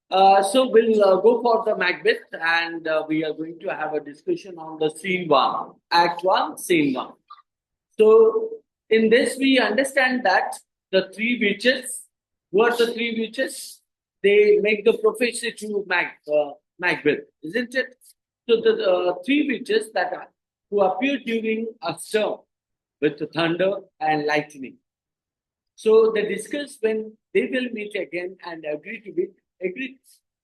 So we'll go for the Macbeth, and we are going to have a discussion on the scene one, act one, scene one. So in this, we understand that the three witches, who are the three witches? They make the prophecy to Macbeth, isn't it? So the three witches that are, who appear during a storm with thunder and lightning. So they discuss when they will meet again and agree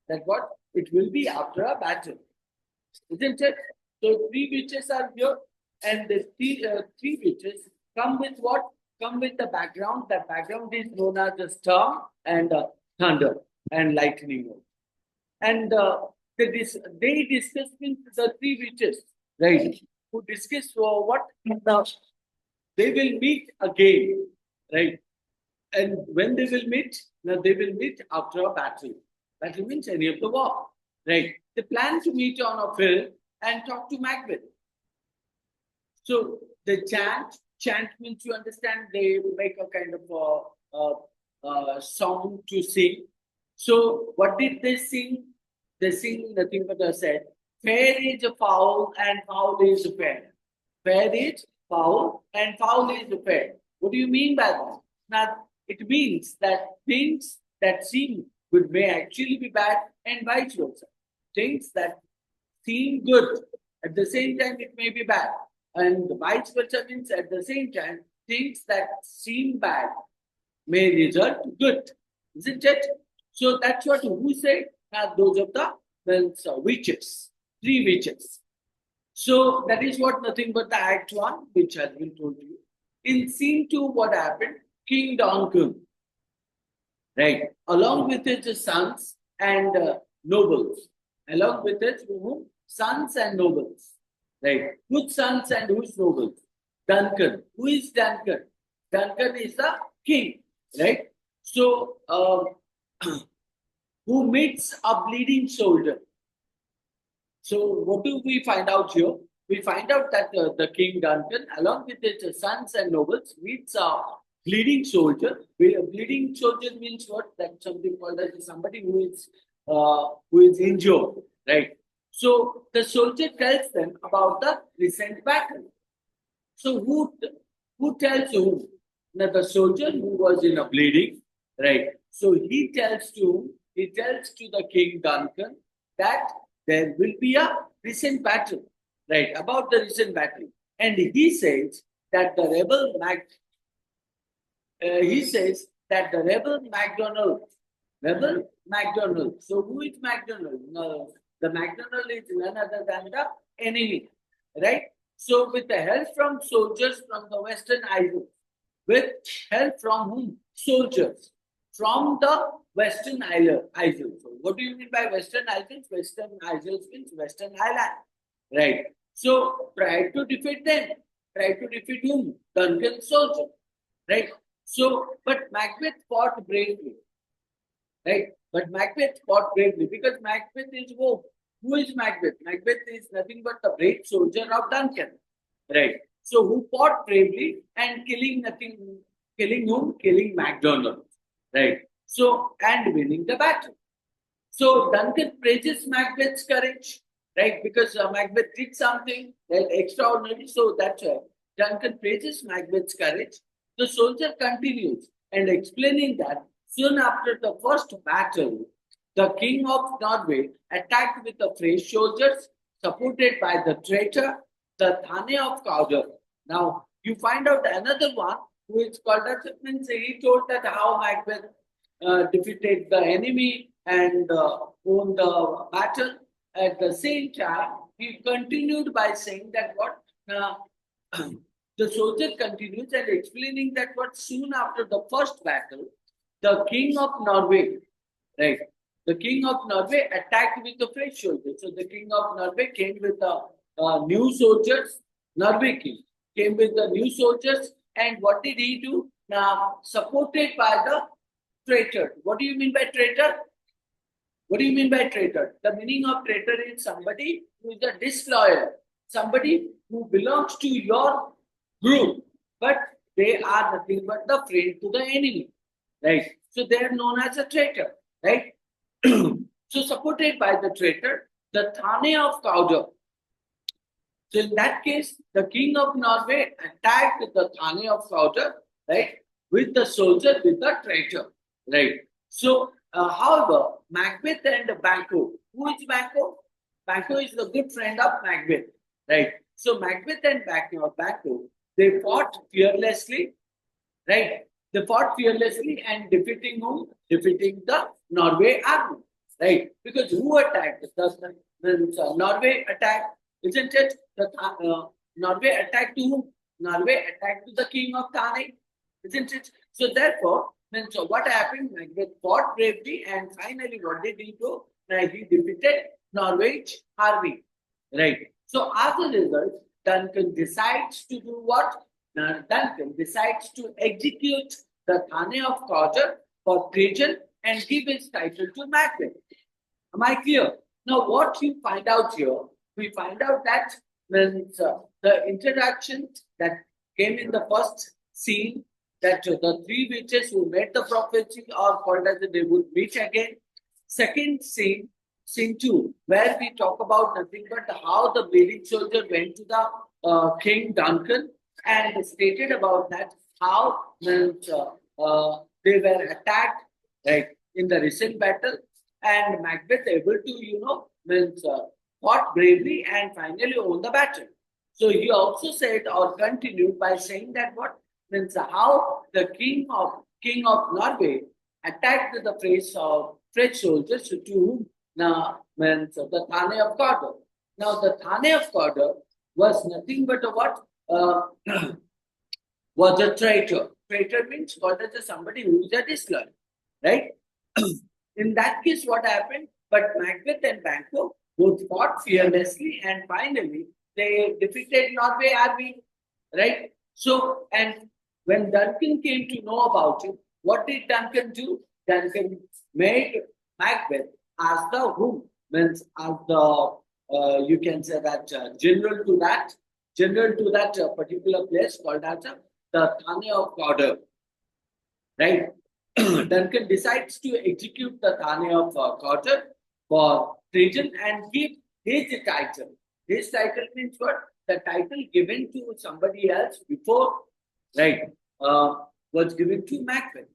that what it will be after a battle, isn't it? So three witches are here, and the three witches come with what? Come with the background. The background is known as the storm and thunder and lightning. And they discuss with the three witches, right? Who discuss what they will meet again, right? And when they will meet, now they will meet after a battle. Battle means any of the war, right? They plan to meet on a field and talk to Macbeth. So they chant means you understand, they make a kind of song to sing. So what did they sing? They sing nothing but they said, fair is a foul and foul is fair. Fair is foul and foul is fair. What do you mean by that? Now, it means that things that seem good may actually be bad and vice versa. Things that seem good at the same time it may be bad. And vice versa means at the same time things that seem bad may result good. Isn't it? So that's what who said? Those of the witches, three witches. So that is what nothing but the Act 1, which has been told to you. In scene 2, what happened? King Duncan, right, along with his sons and nobles, along with his sons and nobles, right? Whose sons and whose nobles? Duncan. Who is Duncan? Duncan is the king, right? So, who meets a bleeding soldier? So, what do we find out here? We find out that the King Duncan, along with his sons and nobles, meets a bleeding soldier. A bleeding soldier means what? That's something called as somebody who is injured, right? So the soldier tells them about the recent battle. So who tells whom? Now the soldier who was in a bleeding, right? So he tells to the King Duncan that there will be a recent battle, right? About the recent battle, and he says that the rebel he says that the rebel Macdonald. So who is Macdonald? No, the Macdonald is none other than the enemy, right? So with the help from soldiers from the Western Isles, with help from whom? Soldiers from the Western Isles. So what do you mean by Western Isles? Western Isles means Western Island, right? So try to defeat them. Try to defeat whom? Duncan's soldier, right? So, but Macbeth fought bravely, right? But Macbeth fought bravely because Macbeth is who? Who is Macbeth? Macbeth is nothing but the brave soldier of Duncan, right? So, who fought bravely and killing whom? Killing Macdonald, right? So, and winning the battle. So, Duncan praises Macbeth's courage, right? Because Macbeth did something extraordinary. So, that's why Duncan praises Macbeth's courage. The soldier continues and explaining that soon after the first battle, the king of Norway attacked with the French soldiers supported by the traitor, the Thane of Cawdor. Now, you find out another one who is called as means he told that how Macbeth defeated the enemy and won the battle. At the same time, he continued by saying that what the soldier continues and explaining that what soon after the first battle, the king of Norway, right? The king of Norway attacked with the French soldiers. So the king of Norway came with the new soldiers. Norway king came with the new soldiers, and what did he do? Now, supported by the traitor. What do you mean by traitor? What do you mean by traitor? The meaning of traitor is somebody who is a disloyal, somebody who belongs to your group, but they are nothing but the friend to the enemy, right? So they are known as a traitor, right? So supported by the traitor, the Thane of Cawdor. So in that case, the king of Norway attacked the Thane of Cawdor, right, with the soldier, with the traitor, right. So, however, Macbeth and Banquo. Who is Banquo? Banquo is the good friend of Macbeth, right. So Macbeth and Banquo, they fought fearlessly, right. They fought fearlessly and defeating whom? Defeating the Norway army, right. Because who attacked? Norway attacked, isn't it? Norway attacked to whom? Norway attacked to the king of Thane, isn't it? So therefore, so what happened? Macbeth fought bravely, and finally, what did he do? He defeated Norway's army, right? So as a result, Duncan decides to do what? Duncan decides to execute the Thane of Cawdor for treason and give his title to Macbeth. Am I clear? Now, what you find out here, we find out that the introduction that came in the first scene, that the three witches who made the prophecy are called as they would meet again. Second scene, scene 2, where we talk about nothing but how the bleeding soldier went to the King Duncan and stated about that how they were attacked, right, in the recent battle, and Macbeth able to fought bravely and finally won the battle. So he also said or continued by saying that what means how the king of Norway attacked the French soldiers to whom means the Thane of Cawdor. Now the Thane of Cawdor was nothing but a what was a traitor. Traitor means what is somebody who is a disloyal, right? In that case, what happened? But Macbeth and Banquo both fought fearlessly, and finally they defeated Norway army, right? So, and when Duncan came to know about it, what did Duncan do? Duncan made Macbeth as the whom means as the you can say that general to that particular place called as the Thane of Cawdor, right? Duncan decides to execute the Thane of Cawdor for treason and give his title. His title means what? The title given to somebody else before, right, was given to Macbeth,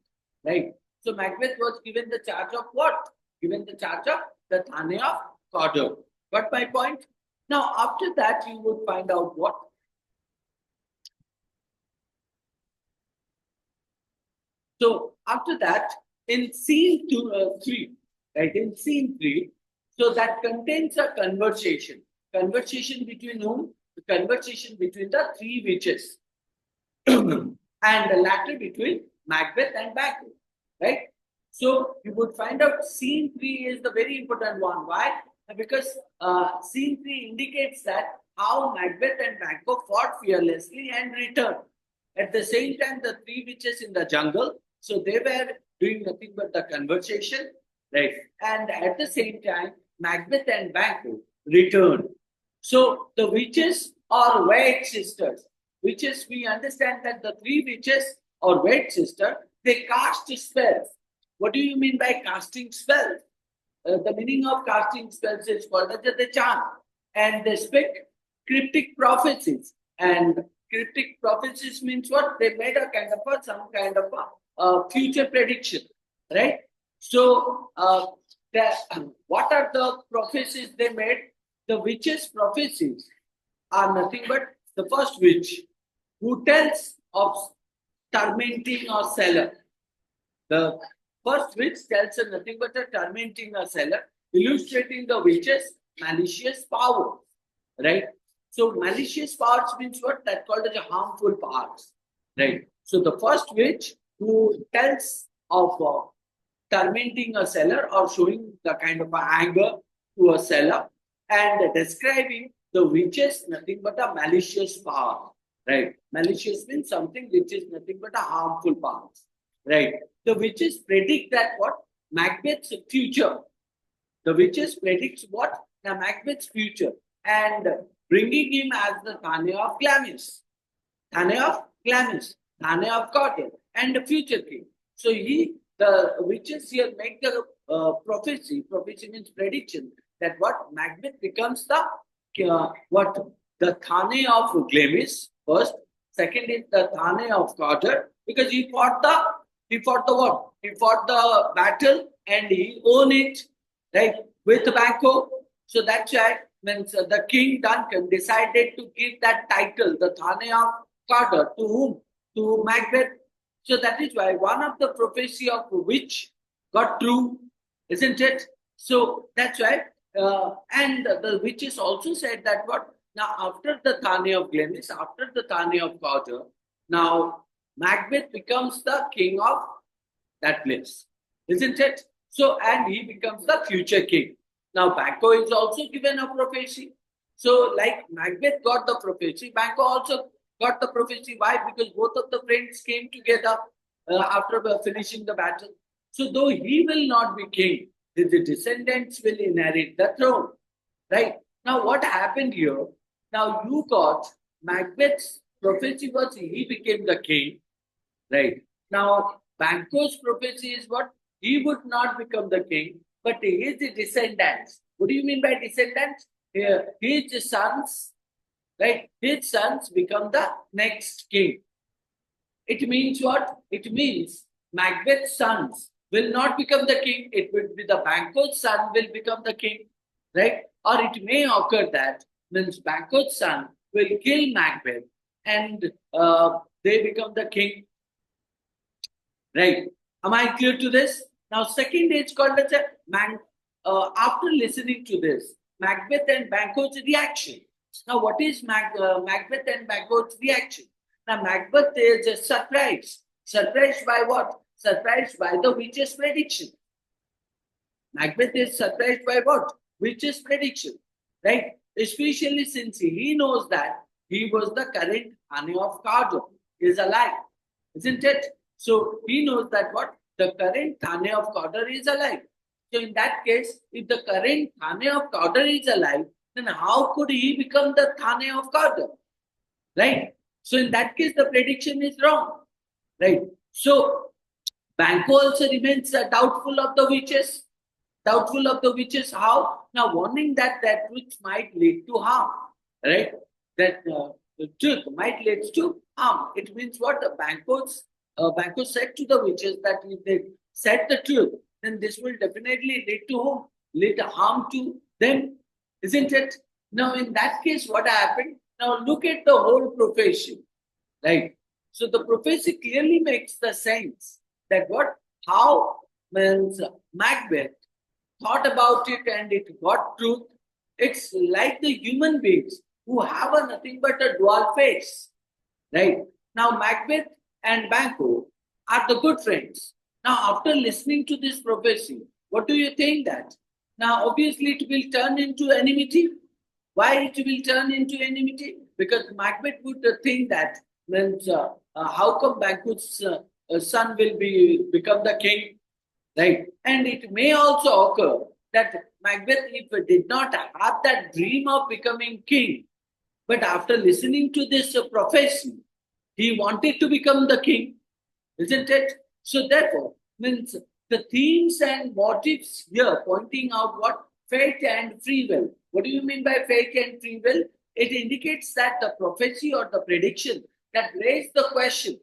right? So Macbeth was given the charge of what? Given the charge of the Thane of Cawdor. Got my point? Now, after that, you would find out what? So after that, in scene 3, right? In scene 3, so that contains a conversation. Conversation between whom? The conversation between the three witches, and the latter between Macbeth and Banquo, right? So you would find out scene 3 is the very important one. Why? Because scene 3 indicates that how Macbeth and Banquo fought fearlessly and returned. At the same time, the three witches in the jungle, so they were doing nothing but the conversation, right? And at the same time, Macbeth and Banquo returned. So the witches are wed sisters. Witches, we understand that the three witches or wed sister, they cast spells. What do you mean by casting spells? The meaning of casting spells is called as the charm, and they speak cryptic prophecies. And cryptic prophecies means what? They made a kind of some kind of a future prediction, right? So, what are the prophecies they made? The witches' prophecies are nothing but the first witch who tells of tormenting or seller. The first witch tells her nothing but a tormenting a seller, illustrating the witch's malicious power, right? So malicious powers means what? That called as a harmful powers, right? So the first witch who tells of tormenting a seller or showing the kind of anger to a seller and describing the witches nothing but a malicious power, right? Malicious means something which is nothing but a harmful power, right? The witches predict that what? Macbeth's future. The witches predicts what? The Macbeth's future and bringing him as the Thane of Glamis, Thane of Glamis, Thane of Cawdor, and the future king. So he the witches here make the prophecy. Prophecy means prediction that what Macbeth becomes the the Thane of Glamis first. Second is the Thane of Cawdor, because he fought the what? He fought the battle and he won it, right, with Banquo. So that's why means the King Duncan decided to give that title, the Thane of Cawdor, to whom? To Macbeth. So that is why one of the prophecy of which got true, isn't it? So that's why, and the witches also said that what now after the Thane of Glamis, after the Thane of Cawdor, now Macbeth becomes the king of that place, isn't it? So and he becomes the future king. Now Banquo is also given a prophecy. So like Macbeth got the prophecy, Banquo also got the prophecy. Why? Because both of the friends came together after finishing the battle. So though he will not be king, his descendants will inherit the throne. Right? Now what happened here? Now you got Macbeth's prophecy was he became the king. Right? Now Banquo's prophecy is what? He would not become the king, but his descendants. What do you mean by descendants? His sons, right? His sons become the next king. It means what? It means Macbeth's sons will not become the king. It will be the Banquo's son will become the king, right? Or it may occur that means Banquo's son will kill Macbeth and they become the king, right? Am I clear to this? Now, second is called as a after listening to this, Macbeth and Banquo's reaction. Now, what is Macbeth and Banquo's reaction? Now, Macbeth is surprised. Surprised by what? Surprised by the witch's prediction. Macbeth is surprised by what? Witch's prediction, right? Especially since he knows that he was the current Thane of Cawdor is alive, isn't it? So he knows that what? The current Thane of Cawdor is alive. So in that case, if the current Thane of Cawdor is alive, then how could he become the Thane of Cawdor? Right? So in that case, the prediction is wrong. Right? So Banquo also remains doubtful of the witches. Doubtful of the witches. How? Now warning that which might lead to harm. Right? That the truth might lead to harm. It means what? Banquo said to the witches that if they said the truth, then this will definitely lead to whom? Lead harm to them, isn't it? Now, in that case, what happened? Now, look at the whole prophecy, right? So, the prophecy clearly makes the sense that how means Macbeth thought about it and it got truth. It's like the human beings who have nothing but a dual face, right? Now, Macbeth and Banquo are the good friends. Now, after listening to this prophecy, what do you think that? Now, obviously, it will turn into enmity. Why it will turn into enmity? Because Macbeth would think that means how come Banquo's son will become the king, right? And it may also occur that Macbeth, if he did not have that dream of becoming king, but after listening to this prophecy, he wanted to become the king, isn't it? So therefore, means the themes and motives here pointing out what? Fate and free will. What do you mean by fate and free will? It indicates that the prophecy or the prediction that raised the question.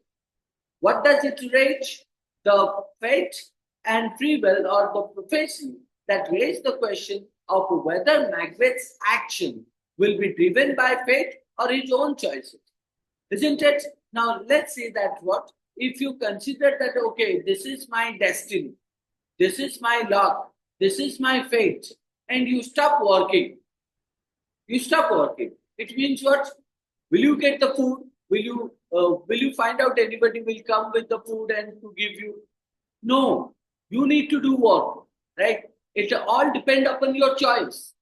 What does it raise? The fate and free will, or the prophecy that raised the question of whether Macbeth's action will be driven by fate or his own choices. Isn't it? Now, let's say that what? If you consider that, okay, this is my destiny, this is my luck, this is my fate, and you stop working, it means what? Will you get the food? Will you find out anybody will come with the food and to give you? No, you need to do work, right? It all depend upon your choice.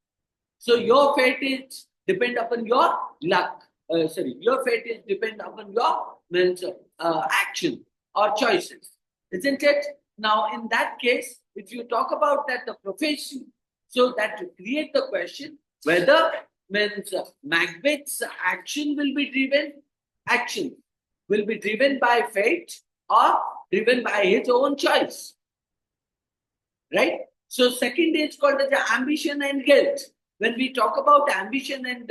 So your fate is depend upon your luck. Your fate is depend upon your means action or choices, isn't it? Now, in that case, if you talk about that the prophecy, so that to create the question whether means Macbeth's action will be driven by fate or driven by his own choice. right? So second is called as the ambition and guilt. When we talk about ambition and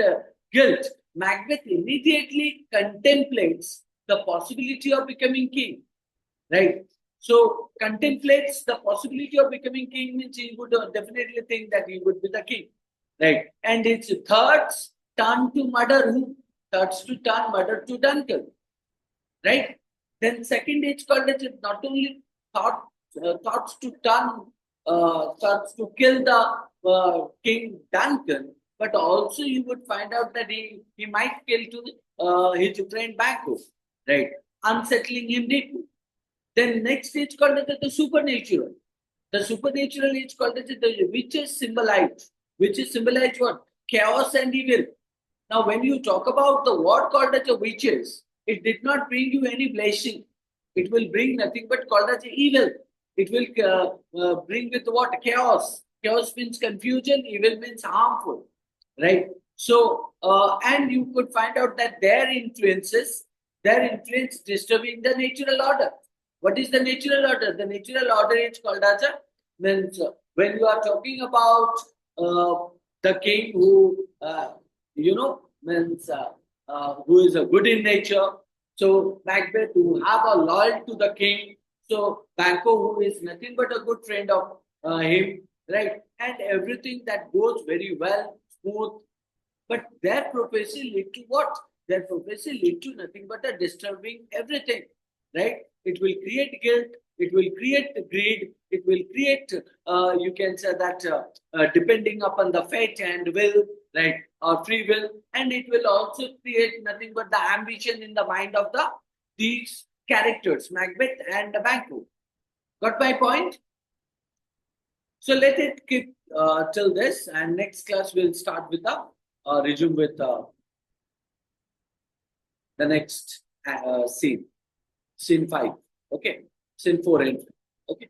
guilt, Macbeth immediately contemplates the possibility of becoming king, right? So contemplates the possibility of becoming king means he would definitely think that he would be the king, right? And his thoughts turn to murder who? Thoughts to turn murder to Duncan, right? Then second is called as not only thoughts to turn thoughts to kill the King Duncan, but also you would find out that he might kill to his friend Banquo, right? Unsettling him deeply. Then next is called as the supernatural. The supernatural is called as the which is symbolized. Which is symbolized what? Chaos and evil. Now, when you talk about the word called as a witches, it did not bring you any blessing. It will bring nothing but called as evil. It will bring with what? Chaos. Chaos means confusion, evil means harmful, right? So, and you could find out that their influence disturbing the natural order. What is the natural order? The natural order is called as a means when you are talking about the king who means who is a good in nature. So Macbeth who have a loyal to the king. So Banquo who is nothing but a good friend of him, right? And everything that goes very well, smooth. But their prophecy lead to what? Their prophecy lead to nothing but a disturbing everything, right? It will create guilt. It will create greed. It will create, you can say that, depending upon the fate and will, right, or free will, and it will also create nothing but the ambition in the mind of these characters, Macbeth and Banquo. Got my point? So let it keep till this, and next class we'll start with the resume with the next scene 5. Okay, scene 4 and 5. Okay.